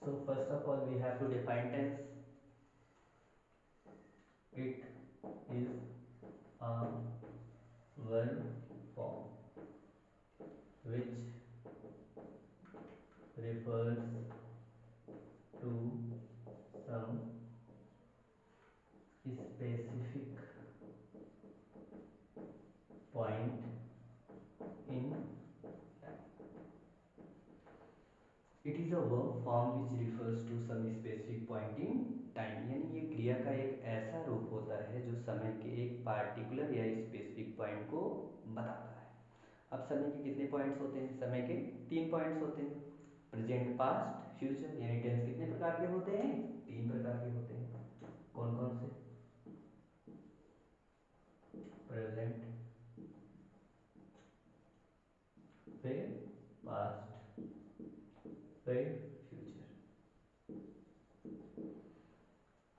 So first of all we have to define tense. It is a verb form which refers to some specific point in time. It is a verb form which refers to some specific point in time, यानी ये क्रिया का एक ऐसा रूप होता है जो समय के एक पार्टिकुलर या स्पेसिफिक पॉइंट को बताता है। अब समय के कितने पॉइंट्स होते हैं? समय के 3 पॉइंट्स होते हैं, प्रेजेंट, पास्ट, फ्यूचर। यानी टेंस कितने प्रकार के होते हैं? 3 प्रकार के होते हैं। कौन कौन से? प्रेजेंट, फिर पास्ट, फिर फ्यूचर।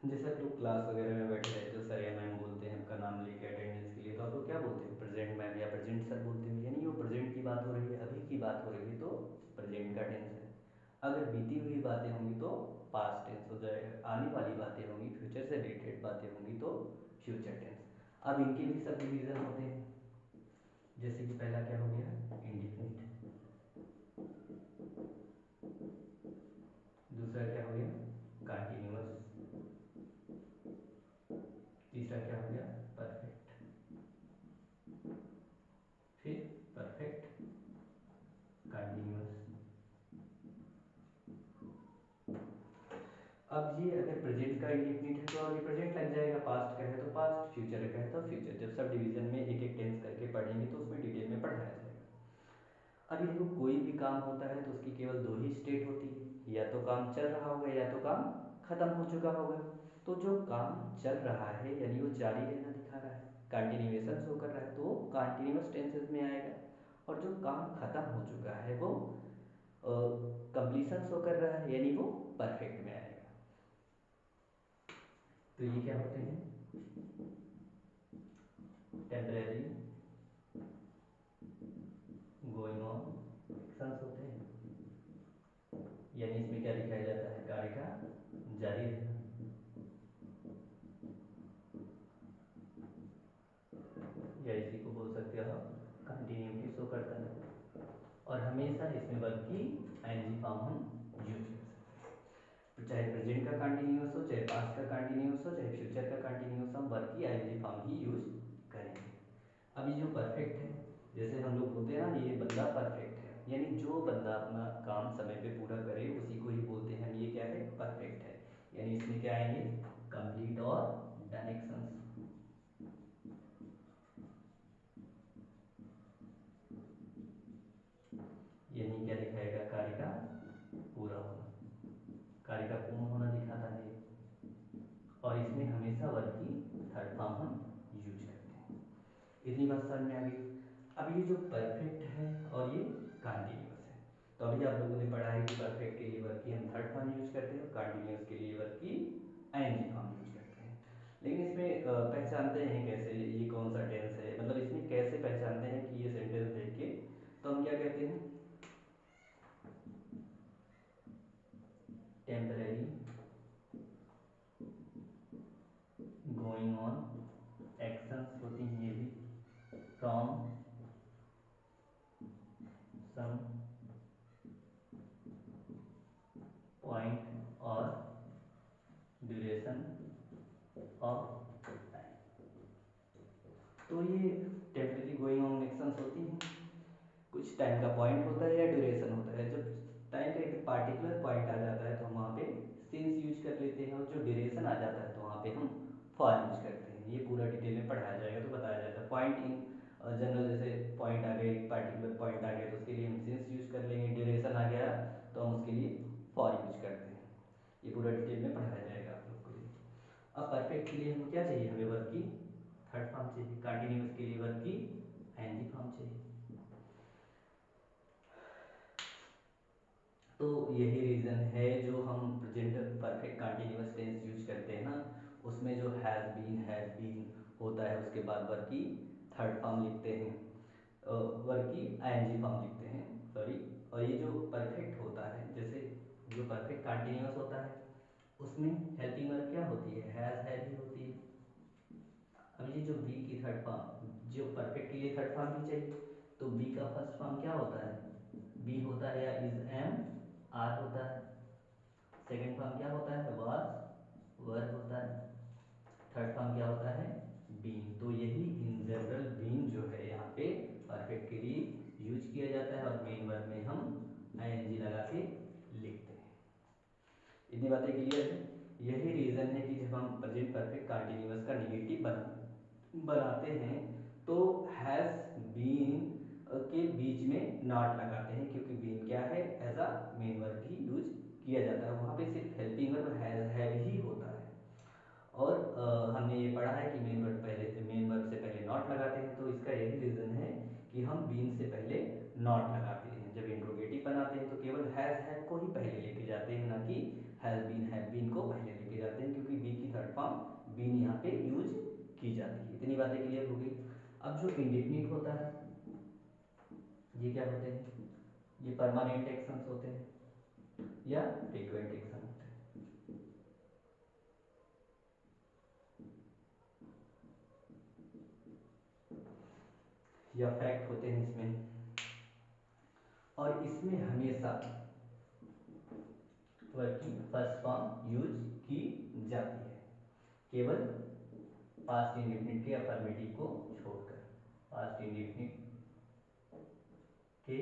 जैसे आप लोग क्लास वगैरह में बैठे रहते हो, सर या मैम बोलते हैं आपका नाम लेके अटेंडेंस के लिए, तो आप लोग क्या बोलते हो? प्रेजेंट मैम या प्रेजेंट सर बोलते हो। यानी वो प्रेजेंट की बात हो रही है, अभी की बात हो रही है, तो प्रेजेंट का टेंस है। अगर बीती हुई बातें होंगी तो पास्ट टेंस हो जाएगा, आने वाली बातें होंगी, फ्यूचर से रिलेटेड बातें होंगी तो फ्यूचर टेंस। अब इनके भी सब डिवीजन होते हैं। जैसे कि पहला क्या हो गया? इंडिफिनिट। दूसरा क्या हो गया? कंटिन्यूअस। तीसरा क्या हो गया? परफेक्ट। फिर परफेक्ट कंटिन्यूअस। अब ये अगर प्रेजेंट का इंडिफिनिट है तो आगे प्रेजेंट लग जाएगा, पास्ट का है तो पास्ट, फ्यूचर का है तो फ्यूचर। जब सब डिवीजन में एक एक टेंस करके पढ़ेंगे तो उसमें डिटेल में पढ़ाया जाएगा। अभी देखो, कोई भी काम होता है तो उसकी केवल दो ही स्टेट होती है, या तो काम चल रहा होगा या तो काम खत्म हो चुका होगा। तो जो काम चल रहा है यानी वो जारी रहना दिखा रहा है, कंटिन्यूएशन शो कर रहा है, तो वो कंटिन्यूअस टेंसेस में आएगा। और जो काम खत्म हो चुका है वो कंप्लीशन शो कर रहा है, यानी वो परफेक्ट में आएगा। तो ये क्या होते हैं? टेम्परेरी गोइंग ऑन एक्शंस होते हैं। यानी इसमें क्या दिखाया जाता है? कार्य का जारी रहना। या इसी को बोल सकते हो कंटिन्यूटी शो करता है। और हमेशा इसमें वर्ब की आईएनजी फॉर्म हम यूज कर सकते हैं। तो चाहे प्रेजेंट का कंटिन्यूअस हो, चाहे पास्ट का कंटिन्यूअस हो, चाहे फ्यूचर का कंटिन्यूअस, हम वर्ब की आईएनजी फॉर्म ही यूज करेंगे। अभी जो परफेक्ट है, जैसे हम लोग बोलते हैं ना ये बंदा परफेक्ट है, यानी जो बंदा अपना काम समय पे पूरा करे उसी को ही बोलते हैं हम ये क्या है? परफेक्ट है। यानी इसमें क्या आएंगे? कंप्लीट और डन एक्शंस। यानी क्या दिखाएगा? कार्य का पूरा होना, कार्य का पूर्ण होना दिखाता है। और इसमें हमेशा वर्ब की थर्ड फॉर्म हम यूज करते हैं। इतनी बात समझ में आ गई। अब ये जो परफेक्ट है और ये कंटिन्यूअस है, तो अभी आप लोगों ने पढ़ा है कि परफेक्ट के लिए वर्ब की हम थर्ड फॉर्म यूज करते हैं और कंटिन्यूअस के लिए वर्ब की आईएनजी फॉर्म यूज करते हैं। लेकिन इसमें पहचानते हैं कैसे ये कौन सा टेंस है, मतलब इसमें कैसे पहचानते हैं कि ये सेंटेंस देख के तो हम क्या कहते हैं? टेम्परेरी गोइंग ऑन एक्शंस होती हैं ये भी, फ्रॉम सम पॉइंट और ड्यूरेशन ऑफ टाइम। तो ये टेम्परेरी गोइंग ऑन एक्शंस होती हैं, कुछ टाइम का पॉइंट होता है या ड्यूरेशन होता है। जब टाइम का एक पार्टिकुलर पॉइंट आ जाता है तो हम वहाँ पे सिंस यूज कर लेते हैं, और जो ड्यूरेशन आ जाता है तो वहाँ पे हम फॉर यूज करते हैं। ये पूरा डिटेल में पढ़ाया जाएगा तो बताया जाता है। पॉइंट इन जनरल, जैसे पॉइंट आ गया, एक पार्टिकुलर पॉइंट आ गया तो उसके लिए हम सिंस यूज कर लेंगे, ड्यूरेशन आ गया तो हम उसके लिए फॉर यूज करते हैं। ये पूरा डिटेल में पढ़ाया जाएगा आप लोग को लिए। अब परफेक्ट के लिए हमें क्या चाहिए? हमें वर्ब की थर्ड फॉर्म चाहिए, कंटिन्यूअस के लिए वर्ब की आईएनजी फॉर्म चाहिए। तो यही रीज़न है जो हम present perfect continuous tense use करते हैं ना, उसमें जो हैज़ बीन होता है उसके बाद वर्ब की थर्ड फॉर्म लिखते हैं, वर्ब की आईएनजी फॉर्म लिखते हैं, सॉरी। और ये जो परफेक्ट होता है, जैसे जो परफेक्ट कंटिन्यूअस उसमें हेल्पिंग वर्ब क्या होती है, हैज ही होती है। अब ये जो बी की थर्ड फॉर्म, जो परफेक्ट के लिए थर्ड फॉर्म भी चाहिए, तो बी का फर्स्ट फॉर्म क्या होता है, बी होता है या इज एम आर होता है। सेकंड फॉर्म क्या होता है, वाज वर होता है। थर्ड फॉर्म क्या होता है, बीन। तो यही इन जनरल बीन जो है यहाँ पे परफेक्ट के लिए यूज किया जाता है, और मेन वर्ब में हम आईएनजी लगा के लिखते हैं। इतनी बातें क्लियर है। यही रीज़न है कि जब हम प्रेजेंट परफेक्ट कंटिन्यूअस का निगेटिव बनाते हैं तो हैज़ बीन के बीच में नॉट लगाते हैं, क्योंकि बीन क्या है, एज अ मेन वर्ब ही यूज किया जाता है। वहाँ पे सिर्फ हेल्पिंग वर्ब हैव ही होता है। और हमने ये पढ़ा है कि मेन वर्ब से पहले नॉट लगाते हैं, तो इसका यही रीज़न है कि हम बीन से पहले नॉट लगाते हैं। जब इंट्रोगेटिव बनाते हैं तो केवल हैव को ही पहले लेके जाते हैं, ना कि हैव बीन को पहले लेके जाते हैं, क्योंकि बी की थर्ड फॉर्म बीन यहाँ पे यूज की जाती है। इतनी बातें क्लियर हो गई। अब जो इंडेफिनिट होता है, ये क्या होते हैं, ये परमानेंट एक्शंस होते हैं या फ्रीक्वेंट एक्शन होते हैं, या फैक्ट होते हैं इसमें। और इसमें हमेशा वर्ब की फर्स्ट फॉर्म यूज की जाती है, केवल पास्ट इंडेफिनिट के अफर्मेटिव को छोड़कर। पास्ट इंडेफिनिट के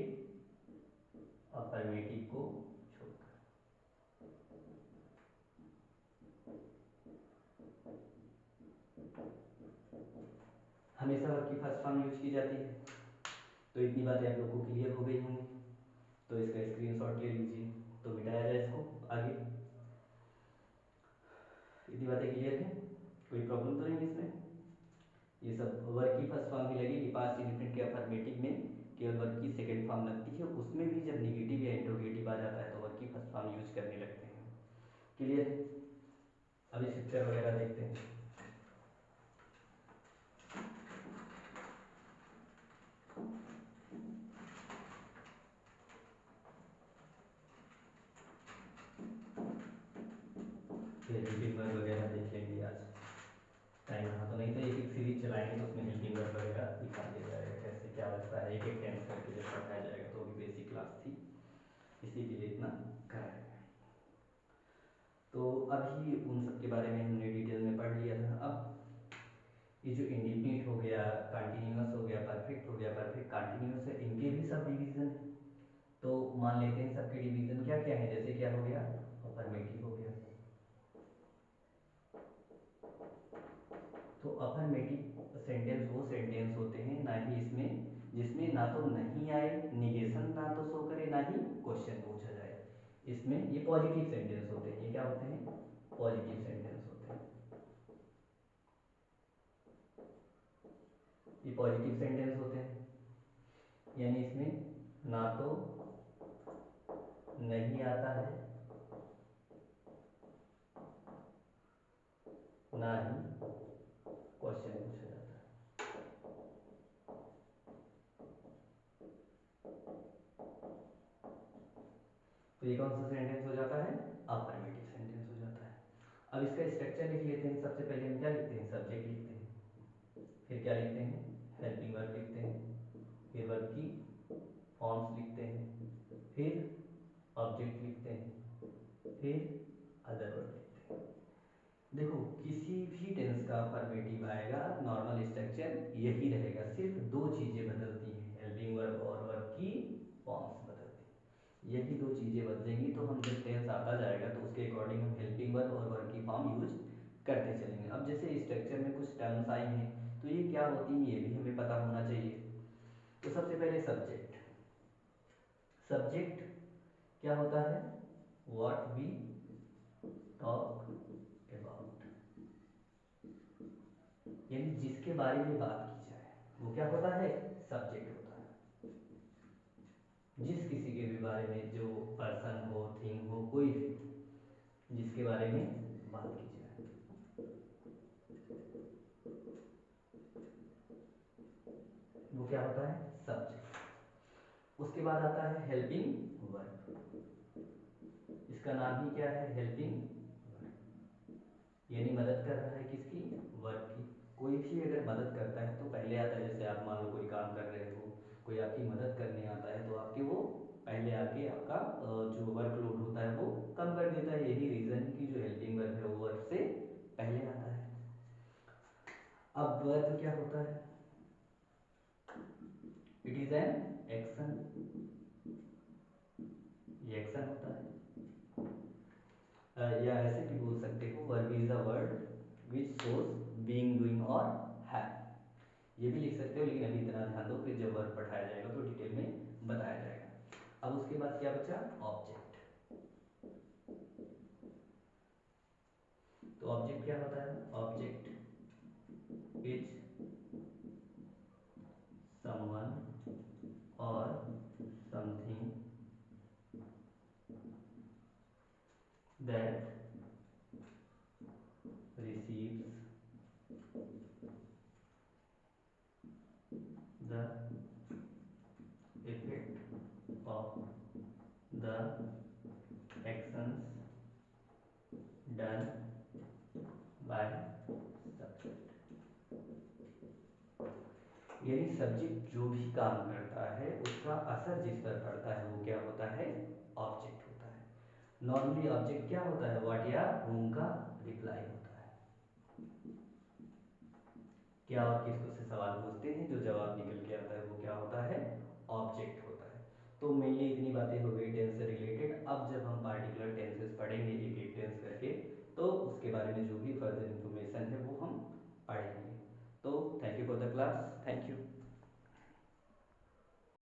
अफर्मेटिव को छोड़कर हमेशा वर्ब की फर्स्ट फॉर्म यूज की जाती है। तो इतनी बातें आप लोगों को क्लियर हो गई होंगी, तो इसका स्क्रीनशॉट ले लीजिए, तो मिटाया जाए इसको आगे। इतनी बातें क्लियर है, कोई प्रॉब्लम तो नहीं इसमें। ये सब वर्ब की फर्स्ट फॉर्म ही लगेगी, पास्ट इंडेफिनिट के अफर्मेटिव में केवल वर्ब की सेकंड फॉर्म लगती है, उसमें भी जब निगेटिव या इंट्रोगेटिव आ जाता है तो वर्ब की फर्स्ट फॉर्म यूज करने लगते हैं। क्लियर है। अब स्ट्रक्चर वगैरह देखते हैं। फिर हेल्पिंग वर्ब वगैरह देख लेंगे आज, टाइम रहा तो, नहीं तो एक एक सीरीज चलाएंगे तो उसमें हेल्पिंग वर्ब वगैरह दिखा दिया जाएगा कैसे क्या लगता है, एक एक टेंस करके जब पढ़ाया जाएगा। तो अभी बेसिक क्लास थी, इसी के लिए इतना कराएंगे। तो अभी उन सब के बारे में हमने डिटेल में पढ़ लिया था। अब ये जो इंडिफिनिट हो गया, कंटिन्यूअस हो गया, परफेक्ट हो गया, परफेक्ट कंटिन्यूअस है, इनके भी सब डिवीजन है। तो मान लेते हैं सबके डिवीजन क्या क्या है, जैसे क्या हो गया, अफर्मेटिव हो गया। तो अफर्मेटिव सेंटेंस वो सेंटेंस होते हैं ना ही इसमें जिसमें ना तो नहीं आए निगेशन, ना तो शो करे, ना ही क्वेश्चन पूछा जाए। इसमें ये पॉजिटिव सेंटेंस होते हैं। ये क्या होते हैं, पॉजिटिव सेंटेंस होते हैं। ये पॉजिटिव सेंटेंस होते हैं, यानी इसमें ना तो नहीं आता है, ना ही क्वेश्चन पूछा जाता है। तो ये कौन सा सेंटेंस हो जाता है, अफर्मेटिव सेंटेंस हो जाता है। अब इसका स्ट्रक्चर लिख लेते हैं। सबसे पहले हम क्या लिखते हैं, सब्जेक्ट लिखते हैं, फिर क्या लिखते हैं, हेल्पिंग वर्ब लिखते हैं, फिर वर्ब की फॉर्म्स लिखते हैं, फिर ऑब्जेक्ट लिखते हैं, फिर अदर वर्ब लिखते हैं। देखो किसी भी टेंस का अफर्मेटिव आएगा, नॉर्मल स्ट्रक्चर यही रहेगा, सिर्फ दो चीज़ें बदलती हैं, हेल्पिंग वर्ब और वर्ब की फॉर्म्स बदलती हैं। यही दो चीज़ें बदलेंगी, तो हम जब टेंस आता जाएगा तो उसके अकॉर्डिंग हम हेल्पिंग वर्ब और वर्ब की फॉर्म यूज करते चलेंगे। अब जैसे स्ट्रक्चर में कुछ टर्म्स आई हैं, तो ये क्या होती हैं ये भी हमें पता होना चाहिए। तो सबसे पहले सब्जेक्ट। सब्जेक्ट क्या होता है, व्हाट वी टॉक अबाउट, यानी जिसके बारे में बात की जाए वो क्या होता है, सब्जेक्ट होता है। जिस किसी के भी बारे में, जो पर्सन हो, थिंग हो, कोई भी हो, जिसके बारे में बात की जाए, वो क्या होता है, सब्जेक्ट। उसके बाद आता है हेल्पिंग वर्ब। इसका नाम ही क्या है, हेल्पिंग वर्ब। यानी मदद कर रहा है किसकी, वर्ब की। कोई भी अगर मदद करता है तो पहले आता है, जैसे आप मान लो कोई काम कर रहे हो, कोई आपकी मदद करने आता है तो आपके वो पहले आके आपका जो वर्कलोड होता है वो कम कर देता है। यही रीज़न है कि जो हेल्पिंग वर्ब है वो वर्ब से पहले आता है। अब वर्ब क्या होता है, इट इज़ एन एक्शन, ये एक्शन होता है। या ऐसे भी बोल सकते हो, verb is a word which shows being, doing और हैव। ये भी लिख सकते हो, लेकिन अभी इतना ध्यान दो, फिर जब वर्ब पढ़ाया जाएगा तो डिटेल में बताया जाएगा। अब उसके बाद क्या बचा, ऑब्जेक्ट। तो ऑब्जेक्ट क्या होता है, ऑब्जेक्ट इज समवन और something that receives the effect of the actions done by subject। यानी सब्जेक्ट जो भी काम करता है उसका असर जिस पर पड़ता है वो क्या होता है, ऑब्जेक्ट होता है। नॉर्मली ऑब्जेक्ट क्या होता है, व्हाट या होम का रिप्लाई होता है। क्या और किसको से सवाल पूछते हैं, जो जवाब निकल के आता है वो क्या होता है, ऑब्जेक्ट होता है। तो मेनली इतनी बातें हो गई टेंस से रिलेटेड। अब जब हम पार्टिकुलर टेंसेस पढ़ेंगे एक एक टेंस करके, तो उसके बारे में जो भी फर्दर इन्फॉर्मेशन है वो हम पढ़ेंगे। तो thank you for the class, thank you.